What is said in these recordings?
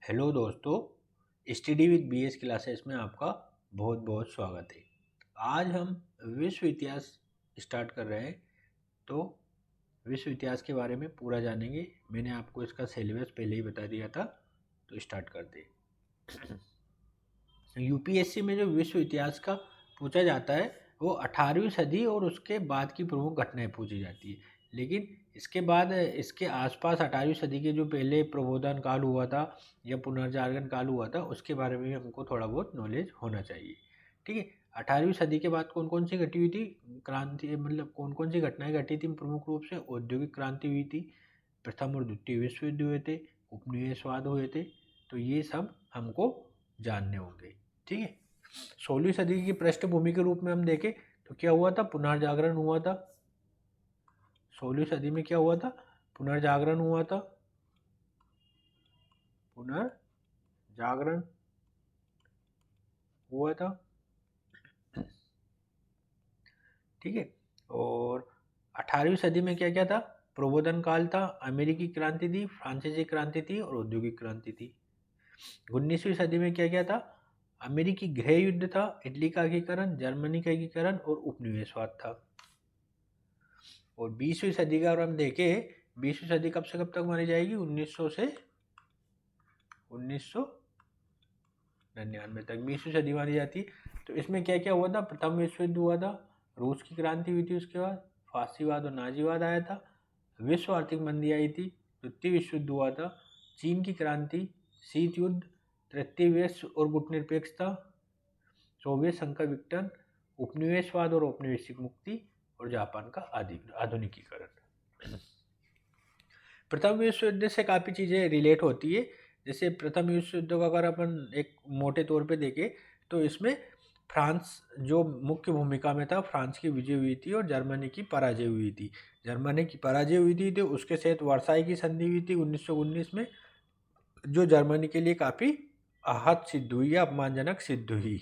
Hello दोस्तों, study with BS classes में आपका बहुत बहुत स्वागत है। आज हम विश्व इतिहास स्टार्ट कर रहे हैं। तो विश्व इतिहास के बारे में पूरा जानेंगे। मैंने आपको इसका सिलेबस पहले ही बता दिया था, तो स्टार्ट करते हैं। यूपीएससी में जो विश्व इतिहास का पूछा जाता है वो 18वीं सदी और उसके बाद की प्रमुख घटनाएं पूछी जाती है। लेकिन इसके बाद इसके आसपास 18वीं सदी के जो पहले प्रबोधन काल हुआ था या पुनर्जागरण काल हुआ था उसके बारे में भी हमको थोड़ा बहुत नॉलेज होना चाहिए। ठीक है। 18वीं सदी के बाद कौन कौन सी घटी हुई थी क्रांति, मतलब कौन कौन सी घटनाएं घटी थी प्रमुख रूप से? औद्योगिक क्रांति हुई थी, प्रथम और द्वितीय विश्व युद्ध हुए थे, उपनिवेशवाद हुए थे। तो ये सब हमको जानने होंगे। ठीक है। 16वीं सदी की पृष्ठभूमि के रूप में हम देखें तो क्या हुआ था? पुनर्जागरण हुआ था। 16वीं सदी में क्या हुआ था? पुनर्जागरण हुआ था। पुनर्जागरण हुआ था। ठीक है। और 18वीं सदी में क्या क्या था? प्रबोधन काल था, अमेरिकी क्रांति थी, फ्रांसीसी क्रांति थी और औद्योगिक क्रांति थी। 19वीं सदी में क्या क्या था? अमेरिकी गृह युद्ध था, इटली का एकीकरण, जर्मनी का एकीकरण और उपनिवेशवाद था। और 20वीं सदी का अगर हम देखें, 20वीं सदी कब से कब तक मानी जाएगी? 1900 से 1999 तक 20वीं सदी मानी जाती है। तो इसमें क्या क्या हुआ था? प्रथम विश्व युद्ध हुआ था, रूस की क्रांति हुई थी, उसके बाद फासीवाद और नाजीवाद आया था, विश्व आर्थिक मंदी आई थी, द्वितीय विश्व युद्ध हुआ था, चीन की क्रांति, शीत युद्ध, तृतीय विश्व और गुटनिरपेक्षता, सोवियत संघ का विघटन, उपनिवेशवाद और औपनिवेशिक मुक्ति और जापान का आधुनिकीकरण। प्रथम विश्व युद्ध से काफ़ी चीज़ें रिलेट होती है। जैसे प्रथम विश्व युद्ध का अगर अपन एक मोटे तौर पे देखें तो इसमें फ्रांस जो मुख्य भूमिका में था, फ्रांस की विजय हुई थी और जर्मनी की पराजय हुई थी। जर्मनी की पराजय हुई थी तो उसके साथ वर्साई की संधि हुई थी 1919 में, जो जर्मनी के लिए काफ़ी आहत सिद्ध हुई या अपमानजनक सिद्ध हुई।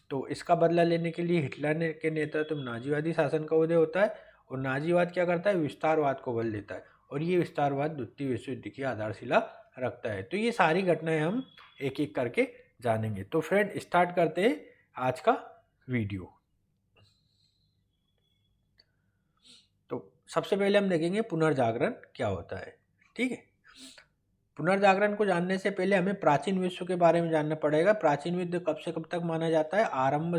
तो इसका बदला लेने के लिए हिटलर ने के नेतृत्व में नाजीवादी शासन का उदय होता है। और नाजीवाद क्या करता है? विस्तारवाद को बल देता है और ये विस्तारवाद द्वितीय विश्व युद्ध की आधारशिला रखता है। तो ये सारी घटनाएं हम एक एक करके जानेंगे। तो फ्रेंड, स्टार्ट करते हैं आज का वीडियो। तो सबसे पहले हम देखेंगे पुनर्जागरण क्या होता है। ठीक है। पुनर्जागरण को जानने से पहले हमें प्राचीन विश्व के बारे में जानना पड़ेगा। प्राचीन विश्व कब से कब तक माना जाता है? प्रारंभ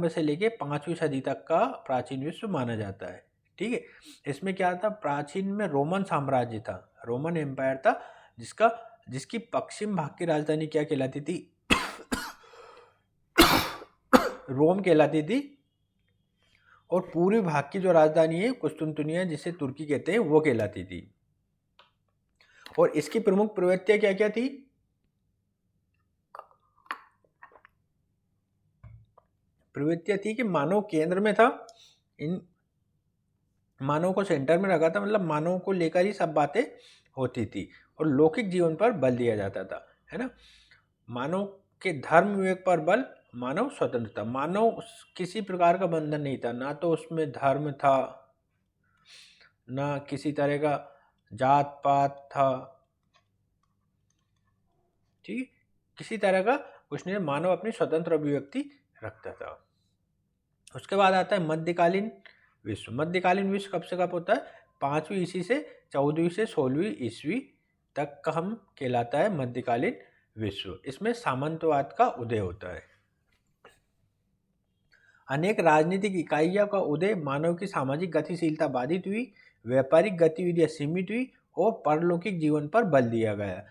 से लेके 5वीं सदी तक का प्राचीन विश्व माना जाता है। ठीक है। इसमें क्या था? प्राचीन में रोमन साम्राज्य था, रोमन एम्पायर था, जिसकी पश्चिम भाग की राजधानी क्या कहलाती थी? रोम कहलाती थी। और पूर्वी भाग की जो राजधानी है कुस्तुनतुनिया, जिसे तुर्की कहते हैं, वो कहलाती थी। और इसकी प्रमुख प्रवृत्तियां क्या क्या थी? प्रवृत्तियां थी कि मानव केंद्र में था, इन मानव को सेंटर में रखा था, मतलब मानव को लेकर ही सब बातें होती थी और लौकिक जीवन पर बल दिया जाता था, है ना। मानव के धर्म विवेक पर बल, मानव स्वतंत्रता, मानव किसी प्रकार का बंधन नहीं था, ना तो उसमें धर्म था, ना किसी तरह का जात पात था। ठीक, किसी तरह का कुछ नहीं, मानव अपनी स्वतंत्र अभिव्यक्ति रखता था। उसके बाद आता है मध्यकालीन विश्व। मध्यकालीन विश्व कब से कब होता है? 5वीं ईस्वी से 14वीं से 16वीं ईस्वी तक का हम कहलाता है मध्यकालीन विश्व। इसमें सामंतवाद का उदय होता है। अनेक राजनीतिक इकाइयों का उदय, मानव की सामाजिक गतिशीलता बाधित हुई, व्यापारिक गतिविधियां सीमित हुई और परलौकिक जीवन पर बल दिया गया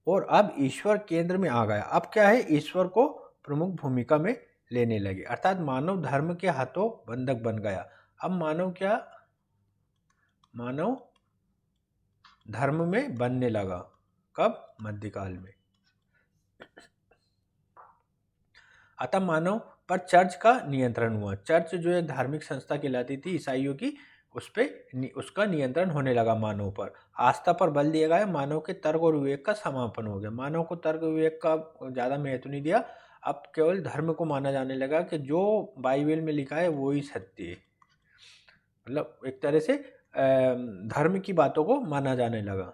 और अब ईश्वर केंद्र में आ गया। अब क्या है? ईश्वर को प्रमुख भूमिका में लेने लगे, अर्थात मानव धर्म के हाथों बंधक बन गया। अब मानव धर्म में बनने लगा। कब? मध्यकाल में। अतः मानव पर चर्च का नियंत्रण हुआ। चर्च जो एक धार्मिक संस्था कहलाती थी ईसाइयों की, उसका नियंत्रण होने लगा मानव पर। आस्था पर बल दिया गया, मानव के तर्क और विवेक का समापन हो गया। मानव को तर्क विवेक का ज़्यादा महत्व नहीं दिया, अब केवल धर्म को माना जाने लगा कि जो बाइबल में लिखा है वो ही सत्य है। मतलब एक तरह से धर्म की बातों को माना जाने लगा।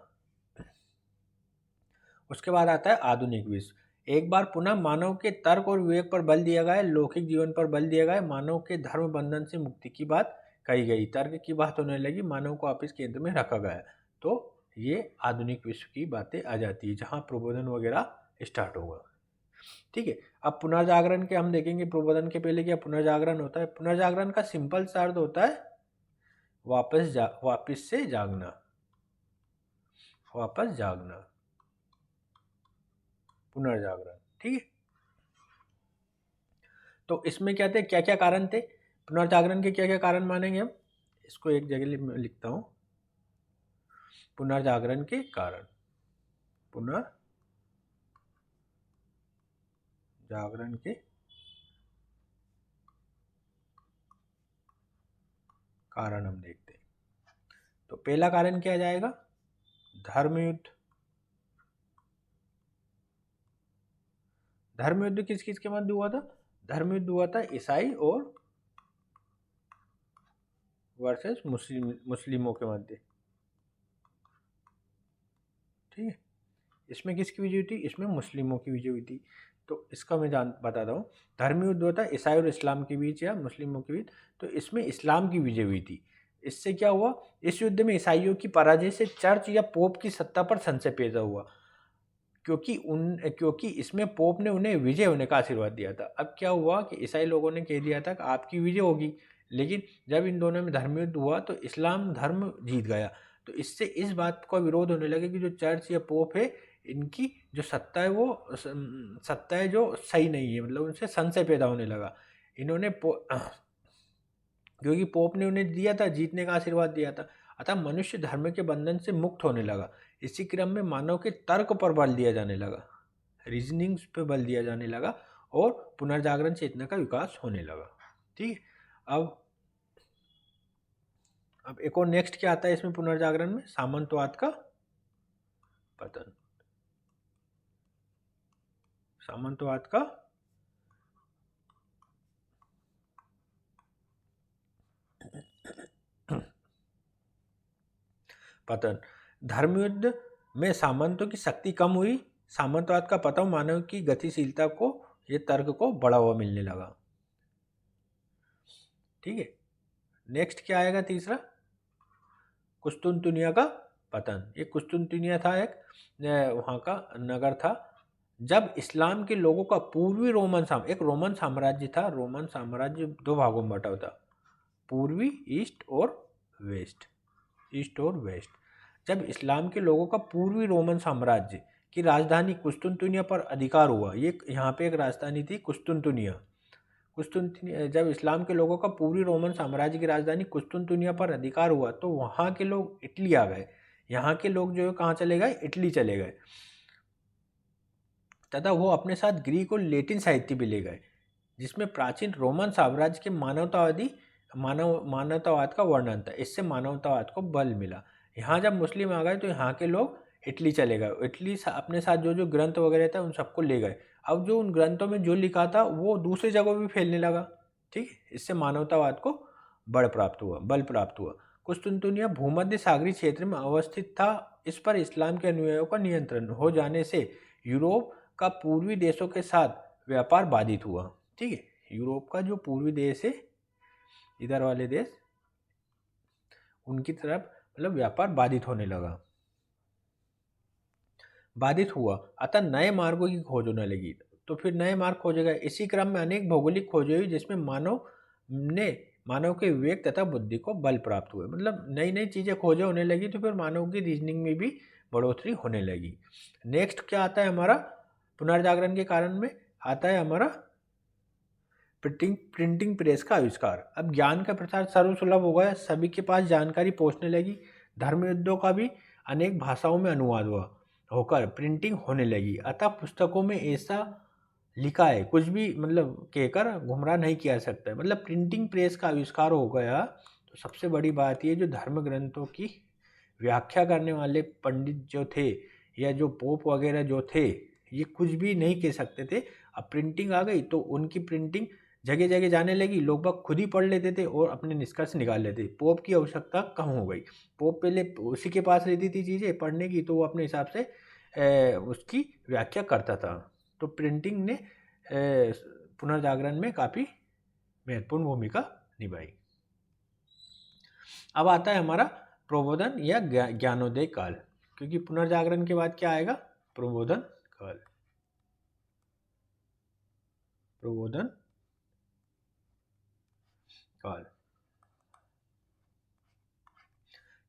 उसके बाद आता है आधुनिक विश्व। एक बार पुनः मानव के तर्क और विवेक पर बल दिया गया, लौकिक जीवन पर बल दिया गया, मानव के धर्म बंधन से मुक्ति की बात कही गई, तर्क की बात होने लगी, मानव को वापस केंद्र में रखा गया। तो ये आधुनिक विश्व की बातें आ जाती है जहाँ प्रबोधन वगैरह स्टार्ट होगा। ठीक है, अब पुनर्जागरण के हम देखेंगे। प्रबोधन के पहले क्या पुनर्जागरण होता है? पुनर्जागरण का सिंपल सा अर्थ होता है वापस से जागना, वापस जागना, पुनर्जागरण। ठीक है, तो इसमें क्या थे, क्या क्या कारण थे पुनर्जागरण के, क्या क्या कारण मानेंगे हम? इसको एक जगह लिखता हूं, पुनर्जागरण के कारण, पुनर्जागरण के कारण हम देखते हैं। तो पहला कारण क्या जाएगा? धर्मयुद्ध। धर्मयुद्ध किस किस के मध्य हुआ था? धर्मयुद्ध हुआ था ईसाई और वर्सेस मुस्लिमों के मध्य। ठीक है, इसमें किसकी विजय हुई थी? इसमें मुस्लिमों की विजय हुई थी। तो इसका मैं बताता हूँ। धर्मयुद्ध होता है ईसाई और इस्लाम के बीच या मुस्लिमों के बीच, तो इसमें इस्लाम की विजय हुई थी। इससे क्या हुआ? इस युद्ध में ईसाइयों की पराजय से चर्च या पोप की सत्ता पर संशय पैदा हुआ, क्योंकि इसमें पोप ने उन्हें विजय होने का आशीर्वाद दिया था। अब क्या हुआ कि ईसाई लोगों ने कह दिया था कि आपकी विजय होगी, लेकिन जब इन दोनों में धर्मयुद्ध हुआ तो इस्लाम धर्म जीत गया। तो इससे इस बात का विरोध होने लगा कि जो चर्च या पोप है, इनकी जो सत्ता है वो सत्ता है जो सही नहीं है, मतलब उनसे संशय पैदा होने लगा। इन्होंने क्योंकि पोप ने उन्हें दिया था, जीतने का आशीर्वाद दिया था, अतः मनुष्य धर्म के बंधन से मुक्त होने लगा। इसी क्रम में मानव के तर्क पर बल दिया जाने लगा, रीजनिंग्स पे बल दिया जाने लगा और पुनर्जागरण चेतना का विकास होने लगा। ठीक है, अब एक और नेक्स्ट क्या आता है इसमें पुनर्जागरण में? सामंतवाद का पतन। सामंतवाद का पतन। धर्मयुद्ध में सामंतों की शक्ति कम हुई, सामंतवाद का पतन, मानव की गतिशीलता को, ये तर्क को बढ़ावा मिलने लगा। ठीक है, नेक्स्ट क्या आएगा? तीसरा, कुस्तुनतुनिया का पतन। ये कुस्तुनतुनिया था एक वहाँ का नगर था। जब इस्लाम के लोगों का पूर्वी एक रोमन साम्राज्य था। रोमन साम्राज्य दो भागों में बटा होता, पूर्वी ईस्ट और वेस्ट, ईस्ट और वेस्ट। जब इस्लाम के लोगों का पूर्वी रोमन साम्राज्य की राजधानी कुस्तुनतुनिया पर अधिकार हुआ, ये यहाँ पे एक राजधानी थी कुस्तुनतुनिया। जब इस्लाम के लोगों का पूर्वी रोमन साम्राज्य की राजधानी कुस्तुनतुनिया पर अधिकार हुआ तो वहाँ के लोग इटली आ गए। यहाँ के लोग जो है कहाँ चले गए? इटली चले गए, तथा वो अपने साथ ग्रीक और लैटिन साहित्य भी ले गए, जिसमें प्राचीन रोमन साम्राज्य के मानवतावाद का वर्णन था। इससे मानवतावाद को बल मिला। यहाँ जब मुस्लिम आ गए तो यहाँ के लोग इटली चले गए। इटली अपने साथ जो जो ग्रंथ वगैरह था उन सबको ले गए। अब जो उन ग्रंथों में जो लिखा था वो दूसरी जगहों भी फैलने लगा। ठीक, इससे मानवतावाद को बल प्राप्त हुआ। कुस्तुनतुनिया भूमध्य सागरीय क्षेत्र में अवस्थित था। इस पर इस्लाम के अनुयायियों का नियंत्रण हो जाने से यूरोप का पूर्वी देशों के साथ व्यापार बाधित हुआ। ठीक है, यूरोप का जो पूर्वी देश है, इधर वाले देश, उनकी तरफ मतलब व्यापार बाधित होने लगा, बाधित हुआ। अतः नए मार्गों की खोज होने लगी। तो फिर नए मार्ग खोजे गए। इसी क्रम में अनेक भौगोलिक खोजें हुई जिसमें मानव के विवेक तथा बुद्धि को बल प्राप्त हुए। मतलब नई नई चीजें खोजें होने लगी तो फिर मानव की रीजनिंग में भी बढ़ोतरी होने लगी। नेक्स्ट क्या आता है हमारा पुनर्जागरण के कारण में? आता है हमारा प्रिंटिंग प्रेस का आविष्कार। अब ज्ञान का प्रसार सर्वसुलभ हो गया, सभी के पास जानकारी पहुंचने लगी। धर्मयुद्धों का भी अनेक भाषाओं में अनुवाद होकर प्रिंटिंग होने लगी। अतः पुस्तकों में ऐसा लिखा है कुछ भी मतलब कहकर गुमराह नहीं किया सकता है। मतलब प्रिंटिंग प्रेस का आविष्कार हो गया तो सबसे बड़ी बात ये, जो धर्म ग्रंथों की व्याख्या करने वाले पंडित जो थे या जो पोप वगैरह जो थे, ये कुछ भी नहीं कह सकते थे। अब प्रिंटिंग आ गई तो उनकी प्रिंटिंग जगह जगह जाने लगी, लोग बाग खुद ही पढ़ लेते थे और अपने निष्कर्ष निकाल लेते। पोप की आवश्यकता कम हो गई। पोप पहले उसी के पास रहती थी चीज़ें पढ़ने की, तो वो अपने हिसाब से उसकी व्याख्या करता था। तो प्रिंटिंग ने पुनर्जागरण में काफ़ी महत्वपूर्ण भूमिका निभाई। अब आता है हमारा प्रबोधन या ज्ञानोदय काल, क्योंकि पुनर्जागरण के बाद क्या आएगा? प्रबोधन काल। प्रबोधन काल,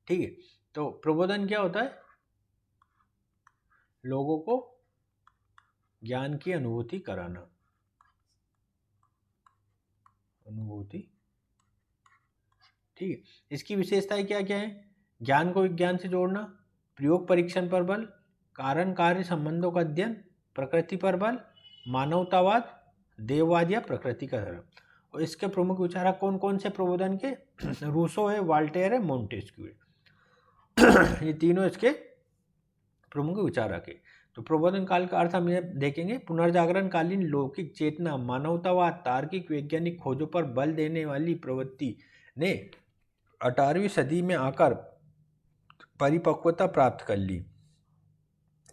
ठीक है। तो प्रबोधन क्या होता है? लोगों को ज्ञान की अनुभूति कराना, अनुभूति, ठीक है। इसकी विशेषताएं क्या क्या है? ज्ञान को विज्ञान से जोड़ना, प्रयोग परीक्षण पर बल, कारण कार्य संबंधों का अध्ययन, प्रकृति पर बल, मानवतावाद, देववाद या प्रकृति का धर्म। और इसके प्रमुख विचारक कौन कौन से प्रबोधन के? रूसो है, वाल्टेयर है, मोंटेस्क्यू है। ये तीनों इसके प्रमुख विचारक है। तो प्रबोधन काल का अर्थ हम ये देखेंगे, पुनर्जागरण कालीन लौकिक चेतना, मानवतावाद, तार्किक वैज्ञानिक खोजों पर बल देने वाली प्रवृत्ति ने 18वीं सदी में आकर परिपक्वता प्राप्त कर ली।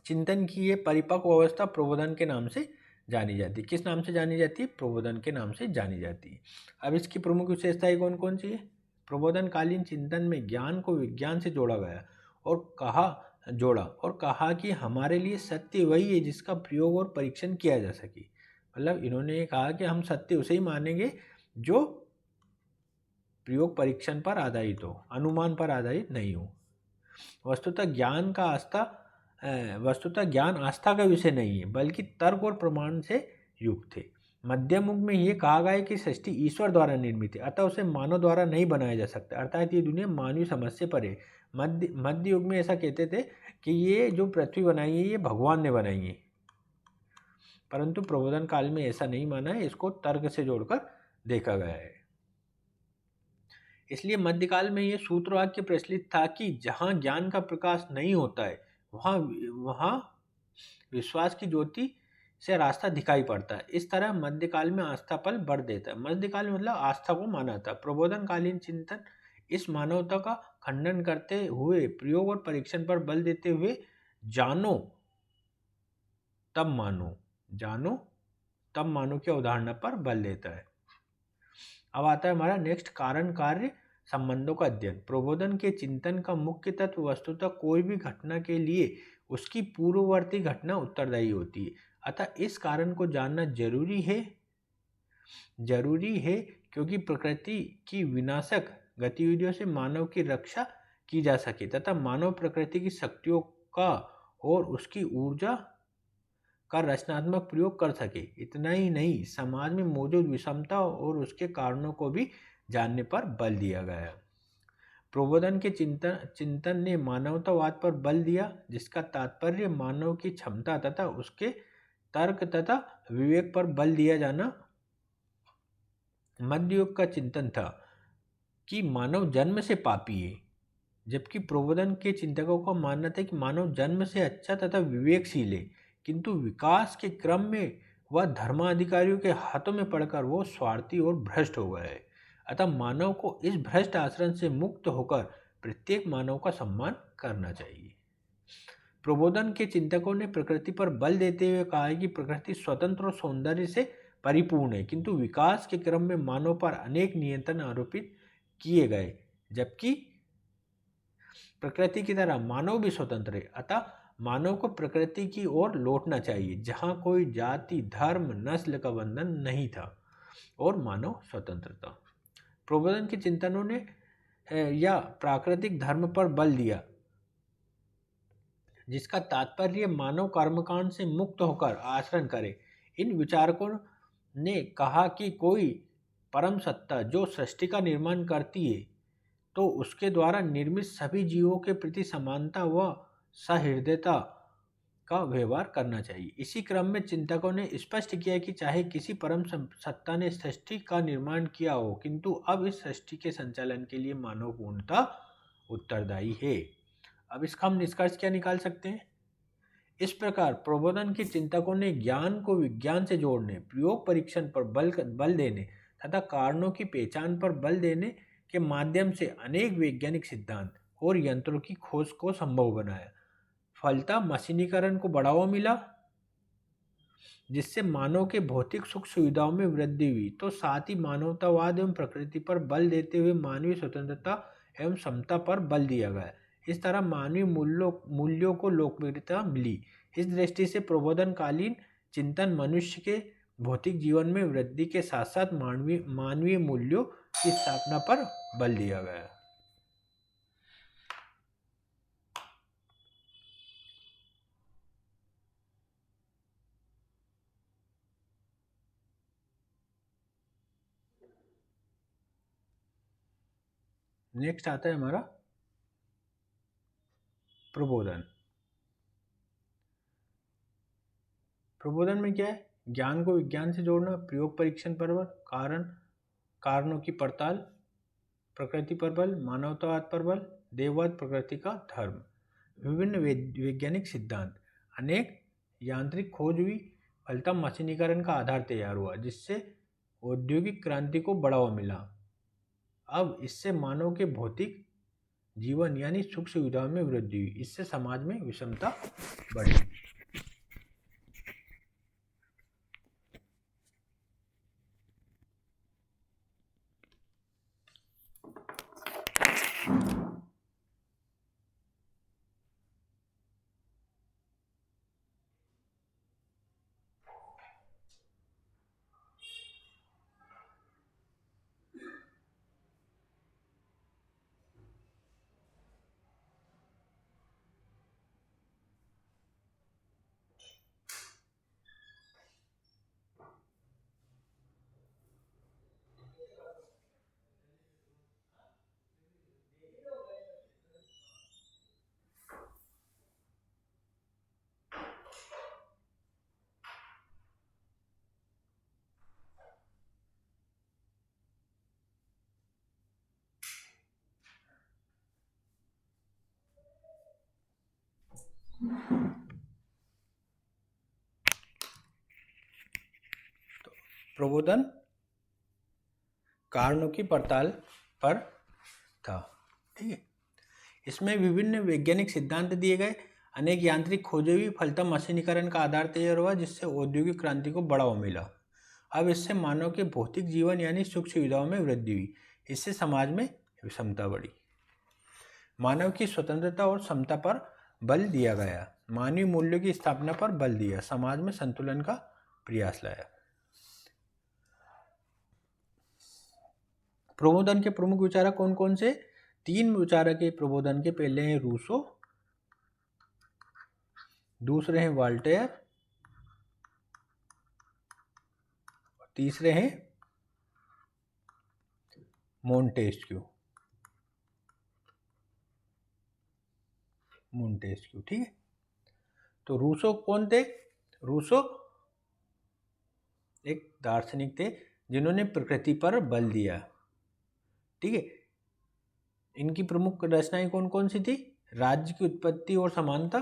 चिंतन की ये परिपक्व अवस्था प्रबोधन के नाम से जानी जाती है। किस नाम से जानी जाती है? प्रबोधन के नाम से जानी जाती है। अब इसकी प्रमुख विशेषताएं कौन कौन सी है? प्रबोधन कालीन चिंतन में ज्ञान को विज्ञान से जोड़ा और कहा कि हमारे लिए सत्य वही है जिसका प्रयोग और परीक्षण किया जा सके। मतलब इन्होंने ये कहा कि हम सत्य उसे ही मानेंगे जो प्रयोग परीक्षण पर आधारित हो, अनुमान पर आधारित नहीं हो। वस्तुतः ज्ञान आस्था का विषय नहीं है, बल्कि तर्क और प्रमाण से युक्त है। मध्यम युग में ये कहा गया है कि सृष्टि ईश्वर द्वारा निर्मित है, अतः उसे मानव द्वारा नहीं बनाया जा सकता, अर्थात ये दुनिया मानवीय समझ से परे। मध्य युग में ऐसा कहते थे कि ये जो पृथ्वी बनाई है ये भगवान ने बनाई है, परंतु प्रबोधन काल में ऐसा नहीं माना है, इसको तर्क से जोड़कर देखा गया है। इसलिए मध्यकाल में ये सूत्रवाक्य प्रचलित था कि जहाँ ज्ञान का प्रकाश नहीं होता है वहाँ विश्वास की ज्योति से रास्ता दिखाई पड़ता है। इस तरह मध्यकाल में आस्था पल बढ़ देता है। मध्यकाल में मतलब आस्था को माना था। प्रबोधनकालीन चिंतन इस मानवता का खंडन करते हुए प्रयोग और परीक्षण पर बल देते हुए जानो तब मानो के उदाहरण पर बल देता है। अब आता है हमारा नेक्स्ट, कारण कार्य संबंधों का अध्ययन। प्रबोधन के चिंतन का मुख्य तत्व वस्तुतः कोई भी घटना के लिए उसकी पूर्ववर्ती घटना उत्तरदायी होती है, अतः इस कारण को जानना जरूरी है क्योंकि प्रकृति की विनाशक गतिविधियों से मानव की रक्षा की जा सके तथा मानव प्रकृति की शक्तियों का और उसकी ऊर्जा का रचनात्मक प्रयोग कर सके। इतना ही नहीं, समाज में मौजूद विषमता और उसके कारणों को भी जानने पर बल दिया गया। प्रबोधन के चिंतन ने मानवतावाद पर बल दिया, जिसका तात्पर्य मानव की क्षमता तथा उसके तर्क तथा विवेक पर बल दिया जाना। मध्य युग का चिंतन था कि मानव जन्म से पापी है, जबकि प्रबोधन के चिंतकों का मानना था कि मानव जन्म से अच्छा तथा विवेकशील है, किंतु विकास के क्रम में वह धर्माधिकारियों के हाथों में पड़कर वो स्वार्थी और भ्रष्ट हो गया है। अतः मानव को इस भ्रष्ट आचरण से मुक्त होकर प्रत्येक मानव का सम्मान करना चाहिए। प्रबोधन के चिंतकों ने प्रकृति पर बल देते हुए कहा है कि प्रकृति स्वतंत्र और सौंदर्य से परिपूर्ण है, किंतु विकास के क्रम में मानव पर अनेक नियंत्रण आरोपित किए गए, जबकि प्रकृति की तरह मानव भी स्वतंत्र है। अतः मानव को प्रकृति की ओर लौटना चाहिए, जहाँ कोई जाति, धर्म, नस्ल का बंधन नहीं था और मानव स्वतंत्र था। प्रबोधन के चिंतनों ने या प्राकृतिक धर्म पर बल दिया, जिसका तात्पर्य मानव कर्मकांड से मुक्त होकर आचरण करे। इन विचारकों ने कहा कि कोई परम सत्ता जो सृष्टि का निर्माण करती है, तो उसके द्वारा निर्मित सभी जीवों के प्रति समानता व सहृदयता का व्यवहार करना चाहिए। इसी क्रम में चिंतकों ने स्पष्ट किया कि चाहे किसी परम सत्ता ने सृष्टि का निर्माण किया हो, किंतु अब इस सृष्टि के संचालन के लिए मानव पूर्णतः उत्तरदायी है। अब इसका हम निष्कर्ष क्या निकाल सकते हैं? इस प्रकार प्रबोधन के चिंतकों ने ज्ञान को विज्ञान से जोड़ने, प्रयोग परीक्षण पर बल देने तथा कारणों की पहचान पर बल देने के माध्यम से अनेक वैज्ञानिक सिद्धांत और यंत्रों की खोज को संभव बनाया। फलतः मशीनीकरण को बढ़ावा मिला, जिससे मानव के भौतिक सुख सुविधाओं में वृद्धि हुई। तो साथ ही मानवतावाद एवं प्रकृति पर बल देते हुए मानवीय स्वतंत्रता एवं समता पर बल दिया गया। इस तरह मानवीय मूल्यों को लोकप्रियता मिली। इस दृष्टि से प्रबोधनकालीन चिंतन मनुष्य के भौतिक जीवन में वृद्धि के साथ साथ मानवीय मूल्यों की स्थापना पर बल दिया गया। नेक्स्ट आता है हमारा प्रबोधन। प्रबोधन में क्या है? ज्ञान को विज्ञान से जोड़ना, प्रयोग परीक्षण पर बल, कारणों की पड़ताल, प्रकृति पर बल, मानवतावाद पर बल, देववाद, प्रकृति का धर्म, विभिन्न वैज्ञानिक सिद्धांत, अनेक यांत्रिक खोज हुई, फलतः मशीनीकरण का आधार तैयार हुआ, जिससे औद्योगिक क्रांति को बढ़ावा मिला। अब इससे मानव के भौतिक जीवन यानी सुख सुविधाओं में वृद्धि हुई, इससे समाज में विषमता बढ़ी। प्रबोधन कारणों की पड़ताल पर था। ठीक है, इसमें विभिन्न वैज्ञानिक सिद्धांत दिए गए, अनेक यांत्रिक खोजें हुई, फलतः मशीनीकरण का आधार तैयार हुआ, जिससे औद्योगिक क्रांति को बढ़ावा मिला। अब इससे मानव के भौतिक जीवन यानी सुख सुविधाओं में वृद्धि हुई, इससे समाज में विषमता बढ़ी। मानव की स्वतंत्रता और समता पर बल दिया गया, मानवीय मूल्यों की स्थापना पर बल दिया, समाज में संतुलन का प्रयास लाया। प्रबोधन के प्रमुख विचारक कौन कौन से? 3 विचारक के प्रबोधन के। पहले हैं रूसो, दूसरे हैं वॉल्टेयर, तीसरे हैं मोंटेस्क्यू। ठीक है, तो रूसो कौन थे? रूसो एक दार्शनिक थे जिन्होंने प्रकृति पर बल दिया। ठीक है, इनकी प्रमुख रचनाएं कौन कौन सी थी? राज्य की उत्पत्ति और समानता,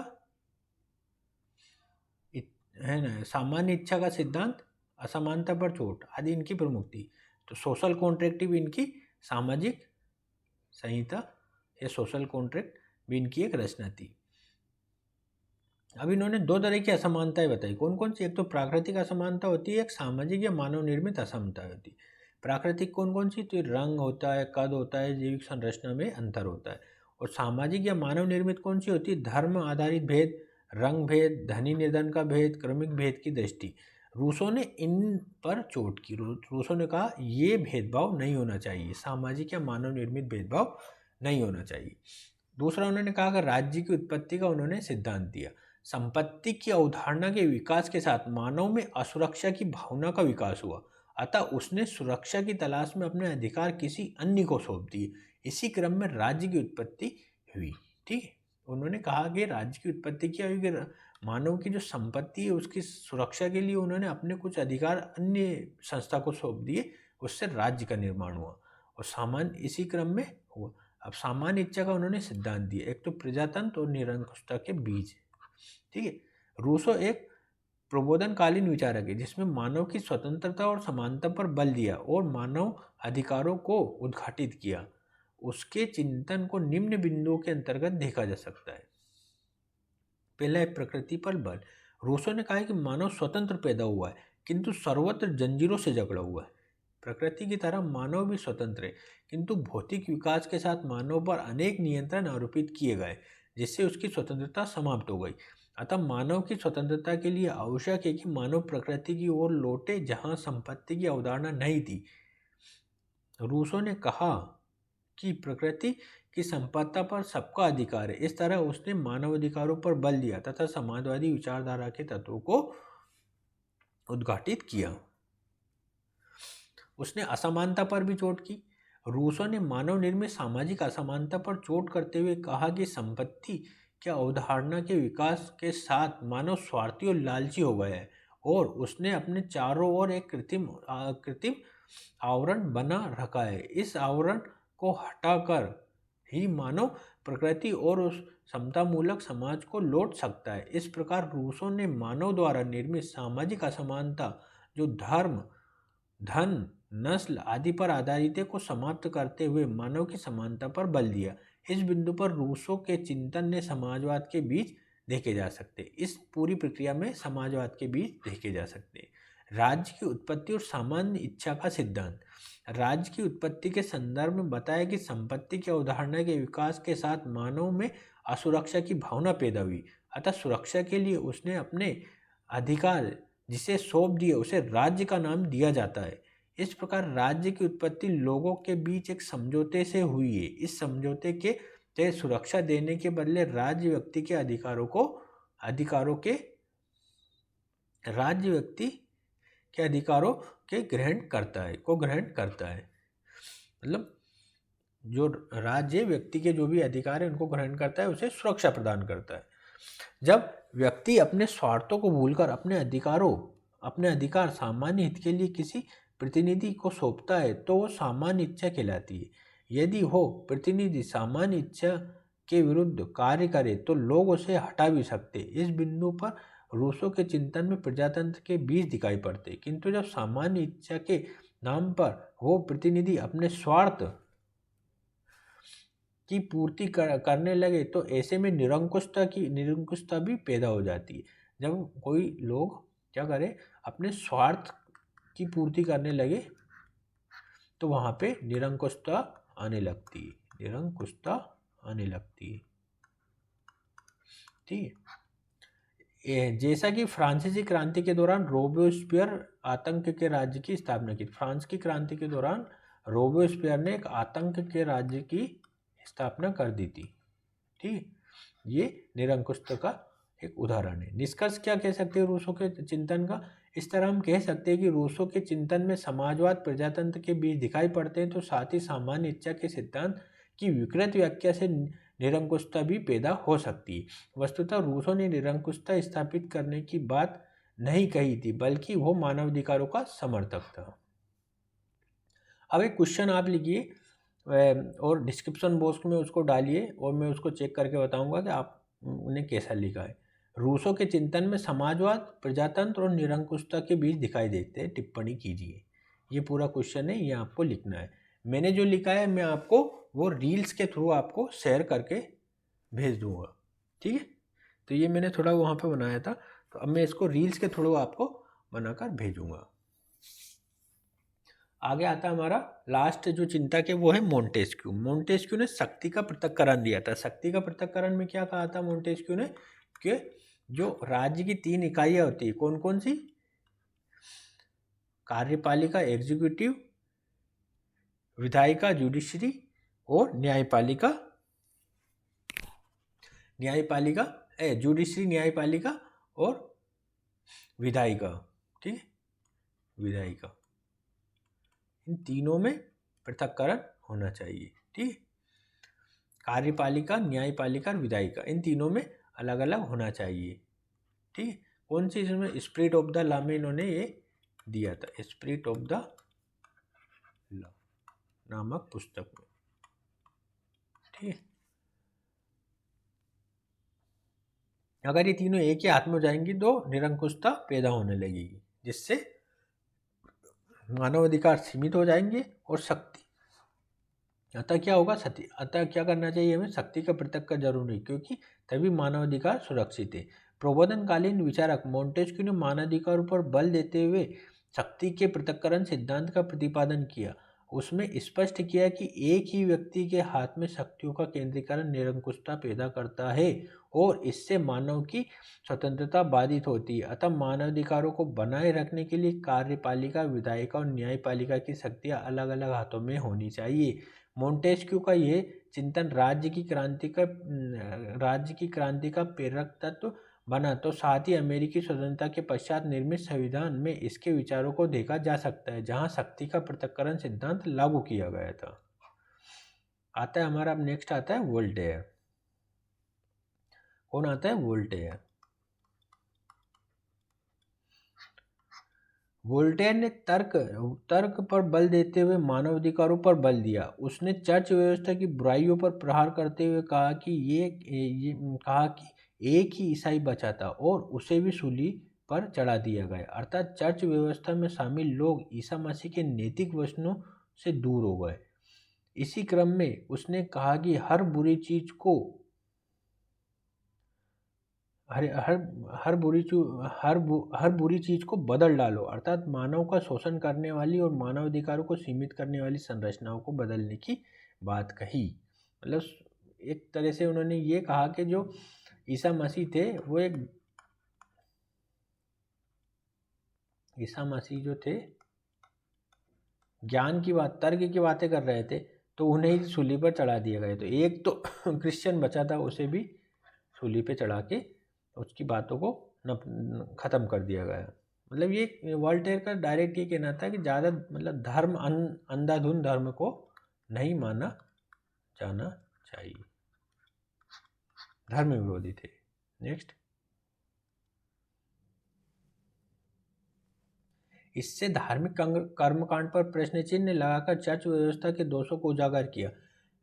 है ना, सामान्य इच्छा का सिद्धांत, असमानता पर चोट आदि इनकी प्रमुख थी। तो सोशल कॉन्ट्रैक्ट भी इनकी, सामाजिक संहिता या सोशल कॉन्ट्रैक्ट भी इनकी एक रचना थी। अब इन्होंने 2 तरह की असमानताएं बताई। कौन कौन सी? एक तो प्राकृतिक असमानता होती है, एक सामाजिक या मानव निर्मित असमानता होती है। प्राकृतिक कौन कौन सी? तो रंग होता है, कद होता है, जैविक संरचना में अंतर होता है। और सामाजिक या मानव निर्मित कौन सी होती है? धर्म आधारित भेद, रंग भेद, धनी निर्धन का भेद, क्रमिक भेद की दृष्टि। रूसो ने इन पर चोट की। रूसो ने कहा ये भेदभाव नहीं होना चाहिए, सामाजिक या मानव निर्मित भेदभाव नहीं होना चाहिए। दूसरा उन्होंने कहा कि राज्य की उत्पत्ति का उन्होंने सिद्धांत दिया। संपत्ति की अवधारणा के विकास के साथ मानव में असुरक्षा की भावना का विकास हुआ, अतः उसने सुरक्षा की तलाश में अपने अधिकार किसी अन्य को सौंप दिए। इसी क्रम में राज्य की उत्पत्ति हुई। ठीक है, उन्होंने कहा कि राज्य की उत्पत्ति क्या हुई कि मानव की जो संपत्ति है उसकी सुरक्षा के लिए उन्होंने अपने कुछ अधिकार अन्य संस्था को सौंप दिए, उससे राज्य का निर्माण हुआ और सामान्य इसी क्रम में हुआ। अब सामान्य इच्छा का उन्होंने सिद्धांत दिया, एक तो प्रजातंत्र और निरंकुशता के बीच। ठीक है, रूसो एक प्रबोधनकालीन विचारक है जिसमें मानव की स्वतंत्रता और समानता पर बल दिया और मानव अधिकारों को उद्घाटित किया। उसके चिंतन को निम्न बिंदुओं के अंतर्गत देखा जा सकता है। पहला है प्रकृति पर बल। रूसो ने कहा है कि मानव स्वतंत्र पैदा हुआ है किंतु सर्वत्र जंजीरों से जकड़ा हुआ है। प्रकृति की तरह मानव भी स्वतंत्र है किंतु भौतिक विकास के साथ मानव पर अनेक नियंत्रण आरोपित किए गए जिससे उसकी स्वतंत्रता समाप्त हो गई। अतः मानव की स्वतंत्रता के लिए आवश्यक है कि मानव प्रकृति की ओर लौटे जहां संपत्ति की अवधारणा नहीं थी। रूसो ने कहा कि प्रकृति की संपत्ति पर सबका अधिकार है। इस तरह उसने मानव अधिकारों पर बल दिया तथा समाजवादी विचारधारा के तत्वों को उद्घाटित किया। उसने असमानता पर भी चोट की। रूसो ने मानव निर्मित सामाजिक असमानता पर चोट करते हुए कहा कि संपत्ति की अवधारणा के विकास के साथ मानव स्वार्थी और लालची हो गया है और उसने अपने चारों ओर एक कृत्रिम आवरण बना रखा है। इस आवरण को हटाकर ही मानव प्रकृति और उस समतामूलक समाज को लौट सकता है। इस प्रकार रूसो ने मानव द्वारा निर्मित सामाजिक असमानता जो धर्म, धन, नस्ल आदि पर आधारित है को समाप्त करते हुए मानव की समानता पर बल दिया। इस बिंदु पर रूसो के चिंतन ने समाजवाद के बीच देखे जा सकते। इस पूरी प्रक्रिया में समाजवाद के बीच देखे जा सकते। राज्य की उत्पत्ति और सामान्य इच्छा का सिद्धांत। राज्य की उत्पत्ति के संदर्भ में बताया कि संपत्ति की अवधारणा के विकास के साथ मानव में असुरक्षा की भावना पैदा हुई। अतः सुरक्षा के लिए उसने अपने अधिकार जिसे सौंप दिए उसे राज्य का नाम दिया जाता है। इस प्रकार राज्य की उत्पत्ति लोगों के बीच एक समझौते से हुई है। इस समझौते के तहत सुरक्षा देने के बदले राज्य व्यक्ति के अधिकारों के ग्रहण करता है। मतलब जो राज्य व्यक्ति के जो भी अधिकार है उनको ग्रहण करता है, उसे सुरक्षा प्रदान करता है। जब व्यक्ति अपने स्वार्थों को भूलकर अपने अधिकार सामान्य हित के लिए किसी प्रतिनिधि को सौंपता है तो वो सामान्य इच्छा कहलाती है। यदि वो प्रतिनिधि सामान्य इच्छा के विरुद्ध कार्य करे तो लोग उसे हटा भी सकते। इस बिंदु पर रूसो के चिंतन में प्रजातंत्र के बीज दिखाई पड़ते, किंतु जब सामान्य इच्छा के नाम पर वो प्रतिनिधि अपने स्वार्थ की पूर्ति करने लगे तो ऐसे में निरंकुशता भी पैदा हो जाती है। जब कोई लोग क्या करे, अपने स्वार्थ की पूर्ति करने लगे तो वहां पे निरंकुशता आने लगती है। ठीक है। जैसा कि फ्रांसीसी क्रांति के दौरान रोबेस्पियर आतंक के राज्य की स्थापना की। फ्रांस की क्रांति के दौरान रोबेस्पियर ने एक आतंक के राज्य की स्थापना कर दी थी। ठीक, ये निरंकुशता का एक उदाहरण है। निष्कर्ष क्या कह सकते हैं रूसो के चिंतन का? इस तरह हम कह सकते हैं कि रूसो के चिंतन में समाजवाद प्रजातंत्र के बीच दिखाई पड़ते हैं, तो साथ ही सामान्य इच्छा के सिद्धांत की विकृत व्याख्या से निरंकुशता भी पैदा हो सकती है। वस्तुतः रूसो ने निरंकुशता स्थापित करने की बात नहीं कही थी, बल्कि वो मानवाधिकारों का समर्थक था। अब एक क्वेश्चन आप लिखिए और डिस्क्रिप्शन बॉक्स में उसको डालिए और मैं उसको चेक करके बताऊंगा कि आप उन्हें कैसा लिखा है। रूसो के चिंतन में समाजवाद, प्रजातंत्र और निरंकुशता के बीच दिखाई देते हैं, टिप्पणी कीजिए। ये पूरा क्वेश्चन है, ये आपको लिखना है। मैंने जो लिखा है मैं आपको वो रील्स के थ्रू आपको शेयर करके भेज दूंगा। ठीक है, तो ये मैंने थोड़ा वहाँ पे बनाया था, तो अब मैं इसको रील्स के थ्रू आपको बनाकर भेजूंगा। आगे आता हमारा लास्ट जो चिंता के वो है मोंटेस्क्यू। मोंटेस्क्यू ने शक्ति का पृथक्करण दिया था। शक्ति का पृथक्करण में क्या कहा था मोंटेस्क्यू ने कि जो राज्य की 3 इकाइयां होती है, कौन कौन सी? कार्यपालिका एग्जीक्यूटिव, विधायिका जुडिशरी और न्यायपालिका जुडिशरी, न्यायपालिका और विधायिका। ठीक है, विधायिका, इन तीनों में पृथक्करण होना चाहिए। ठीक है, कार्यपालिका, न्यायपालिका और विधायिका, इन तीनों में अलग अलग होना चाहिए। ठीक है, कौन सी इसमें स्पिरिट ऑफ द लॉ में इन्होंने ये दिया था, स्पिरिट ऑफ द लॉ नामक पुस्तक में। ठीक है, अगर ये तीनों एक ही हाथ में हो जाएंगी तो निरंकुशता पैदा होने लगेगी, जिससे मानव अधिकार सीमित हो जाएंगे और शक्ति अतः क्या करना चाहिए हमें? शक्ति का पृथक जरूर नहीं, क्योंकि तभी मानवाधिकार सुरक्षित है। प्रबोधनकालीन विचारक मोंटेस्क्यू ने मानवाधिकारों पर बल देते हुए शक्ति के पृथक्करण सिद्धांत का प्रतिपादन किया। उसमें स्पष्ट किया कि एक ही व्यक्ति के हाथ में शक्तियों का केंद्रीकरण निरंकुशता पैदा करता है और इससे मानव की स्वतंत्रता बाधित होती है। अतः मानवाधिकारों को बनाए रखने के लिए कार्यपालिका, विधायिका और न्यायपालिका की शक्तियाँ अलग अलग हाथों में होनी चाहिए। मोंटेस्क्यू का ये चिंतन राज्य की क्रांति का प्रेरक तत्व बना, तो साथ ही अमेरिकी स्वतंत्रता के पश्चात निर्मित संविधान में इसके विचारों को देखा जा सकता है, जहां शक्ति का पृथक्करण सिद्धांत लागू किया गया था। आता है हमारा, अब नेक्स्ट आता है वोल्टेयर। कौन आता है? वोल्टेयर। वोल्टेयर ने तर्क पर बल देते हुए मानवाधिकारों पर बल दिया। उसने चर्च व्यवस्था की बुराइयों पर प्रहार करते हुए कहा कि एक ही ईसाई बचा था और उसे भी सूली पर चढ़ा दिया गया। अर्थात चर्च व्यवस्था में शामिल लोग ईसा मसीह के नैतिक वचनों से दूर हो गए। इसी क्रम में उसने कहा कि हर बुरी चीज को बदल डालो, अर्थात मानव का शोषण करने वाली और मानवाधिकारों को सीमित करने वाली संरचनाओं को बदलने की बात कही। मतलब एक तरह से उन्होंने ये कहा कि जो ईसा मसीह थे वो ईसा मसीह जो थे ज्ञान की बात, तर्क की बातें कर रहे थे, तो उन्हें ही सूली पर चढ़ा दिया गया। तो एक तो क्रिश्चियन बचा था, उसे भी सूली पे चढ़ा के उसकी बातों को ख़त्म कर दिया गया। मतलब ये वोल्टेयर का डायरेक्ट ये कहना था कि ज़्यादा धर्म, अंधाधुंध धर्म को नहीं माना जाना चाहिए। धर्म विरोधी थे। नेक्स्ट, इससे धार्मिक कर्मकांड पर प्रश्न चिन्ह लगाकर चर्च व्यवस्था के दोषों को उजागर किया,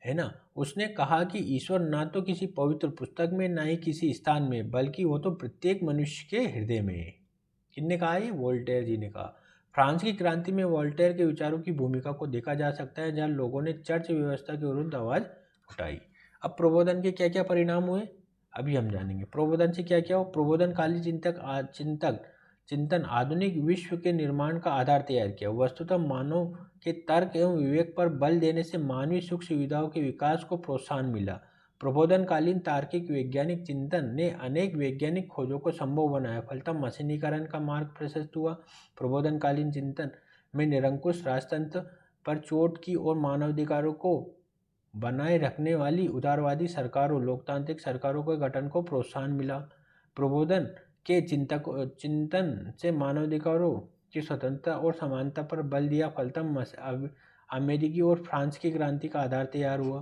है ना। उसने कहा कि ईश्वर ना तो किसी पवित्र पुस्तक में, ना ही किसी स्थान में, बल्कि वो तो प्रत्येक मनुष्य के हृदय में है। किसने कहा? ये वोल्टेयर जी ने कहा। फ्रांस की क्रांति में वोल्टेयर के विचारों की भूमिका को देखा जा सकता है, जहाँ लोगों ने चर्च व्यवस्था के विरुद्ध आवाज उठाई। अब प्रबोधन के क्या क्या परिणाम हुए अभी हम जानेंगे। प्रबोधन से क्या क्या हो? प्रबोधनकाली चिंतन आधुनिक विश्व के निर्माण का आधार तैयार किया। वस्तुतः मानव के तर्क एवं विवेक पर बल देने से मानवीय सुख सुविधाओं के विकास को प्रोत्साहन मिला। प्रबोधनकालीन तार्किक वैज्ञानिक चिंतन ने अनेक वैज्ञानिक खोजों को संभव बनाया, फलतः मशीनीकरण का मार्ग प्रशस्त हुआ। प्रबोधनकालीन चिंतन में निरंकुश राजतंत्र पर चोट की और मानवाधिकारों को बनाए रखने वाली उदारवादी सरकारों, लोकतांत्रिक सरकारों के गठन को प्रोत्साहन मिला। प्रबोधन के चिंतन से मानवाधिकारों की स्वतंत्रता और समानता पर बल दिया, फलतः अमेरिकी और फ्रांस की क्रांति का आधार तैयार हुआ।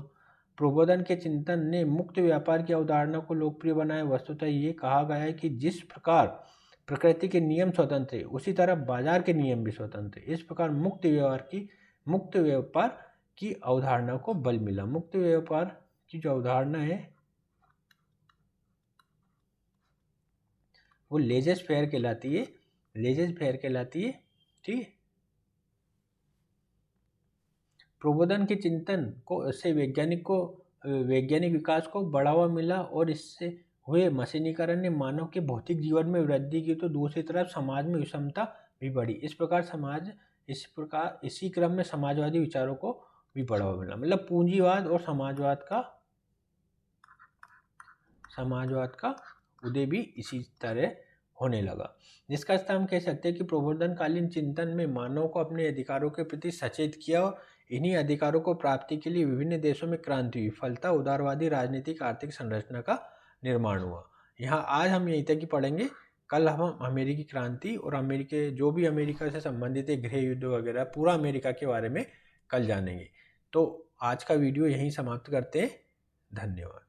प्रबोधन के चिंतन ने मुक्त व्यापार की अवधारणा को लोकप्रिय बनाया। वस्तुतः ये कहा गया है कि जिस प्रकार प्रकृति के नियम स्वतंत्र है, उसी तरह बाजार के नियम भी स्वतंत्र है। इस प्रकार मुक्त व्यापार की अवधारणा को बल मिला। मुक्त व्यापार की जो अवधारणा है वो लेजेस फेयर कहलाती है। ठीक है। प्रबोधन के चिंतन को से वैज्ञानिक विकास को बढ़ावा मिला और इससे हुए मशीनीकरण ने मानव के भौतिक जीवन में वृद्धि की, तो दूसरी तरफ समाज में विषमता भी बढ़ी। इसी क्रम में समाजवादी विचारों को भी बढ़ावा मिला। मतलब पूंजीवाद और समाजवाद का उदय भी इसी तरह होने लगा, जिसका अर्थ हम कह सकते हैं कि प्रबोधनकालीन चिंतन में मानव को अपने अधिकारों के प्रति सचेत किया और इन्हीं अधिकारों को प्राप्ति के लिए विभिन्न देशों में क्रांति हुई, फलतः उदारवादी राजनीतिक आर्थिक संरचना का निर्माण हुआ। यहाँ आज हम यहीं तक ही पढ़ेंगे। कल हम अमेरिकी क्रांति और जो भी अमेरिका से संबंधित है, गृह युद्ध वगैरह, पूरा अमेरिका के बारे में कल जानेंगे। तो आज का वीडियो यहीं समाप्त करते हैं। धन्यवाद।